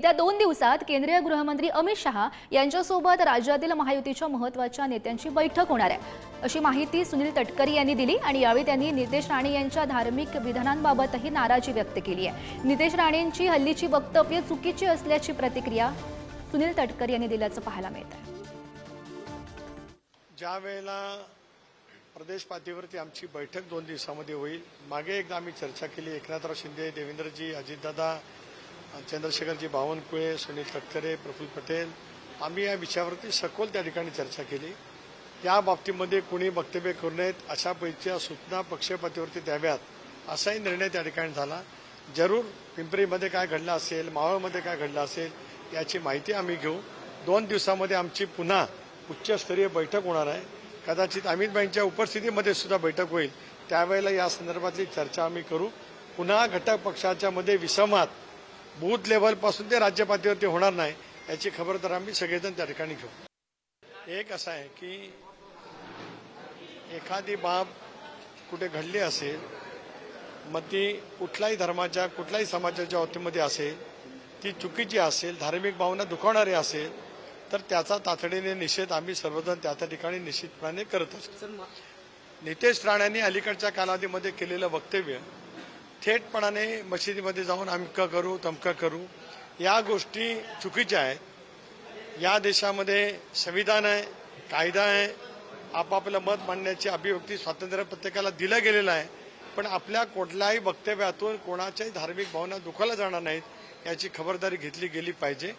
येत्या 2 दिवसात केंद्रीय गृहमंत्री अमित शहा यांच्यासोबत राज्यातील महायुतीच्या महत्त्वाच्या नेत्यांची बैठक होणार आहे अशी माहिती सुनील तटकरे यांनी दिली आणि यावेळी त्यांनी नितेश राणे यांच्या धार्मिक विधानांबाबतही नाराजी व्यक्त केली आहे। नितेश राणेंची हल्लीची वक्तव्ये चुकीची असल्याची प्रतिक्रिया सुनील तटकरे यांनी दिल्याचं पाहायला मिळतं आहे। ज्या वेळेला प्रदेश पातळीवरती आमची बैठक 2 दिवसांमध्ये होईल, मागे एकदा आम्ही चर्चा केली, एकनाथराव शिंदे, देवेंद्रजी, अजितदादा, चंद्रशेखरजी बावनकुळे, सुनील तटकरे, प्रफुल्ल पटेल, आम्ही या विषयावरती सखोल त्या ठिकाणी चर्चा केली। या बाबतीमध्ये कोणी वक्तव्य करू नयेत अशा पैकीच्या सूचना पक्षपातळीवरती द्याव्यात असाही निर्णय त्या ठिकाणी झाला। जरूर पिंपरीमध्ये काय घडलं असेल, मावळमध्ये काय घडलं असेल याची माहिती आम्ही घेऊ। 2 दिवसांमध्ये आमची पुन्हा उच्चस्तरीय बैठक होणार आहे। कदाचित अमित भाईंच्या उपस्थितीमध्ये सुद्धा बैठक होईल, त्यावेळेला या संदर्भातली चर्चा आम्ही करू। पुन्हा घटक पक्षाच्या मध्ये विसंवाद बूथ लेव्हलपासून ते राज्य पातळीवरती होणार नाही याची खबरदारी आम्ही सगळेजण त्या ठिकाणी घेऊ। एक असं आहे की एखादी बाब कुठे घडली असेल, मग ती कुठल्याही धर्माच्या कुठल्याही समाजाच्या बाबतीमध्ये असेल, ती चुकीची असेल, धार्मिक भावना दुखावणारी असेल तर त्याचा तातडीने निषेध आम्ही सर्वजण त्या ठिकाणी निश्चितपणे करत असतो। नितेश राणेंनी अलीकडच्या कालावधीमध्ये केलेलं वक्तव्य थेटपणाने मशिदीमध्ये जाऊन अमकं करू तमकं करू या गोष्टी चुकीच्या आहेत। या देशामध्ये संविधान आहे, कायदा आहे, आपापलं मत मांडण्याची अभिव्यक्ती स्वातंत्र्य प्रत्येकाला दिलं गेलेलं आहे, पण आपल्या कुठल्याही वक्तव्यातून कोणाच्याही धार्मिक भावना दुखावल्या जाणार नाहीत याची खबरदारी घेतली गेली पाहिजे।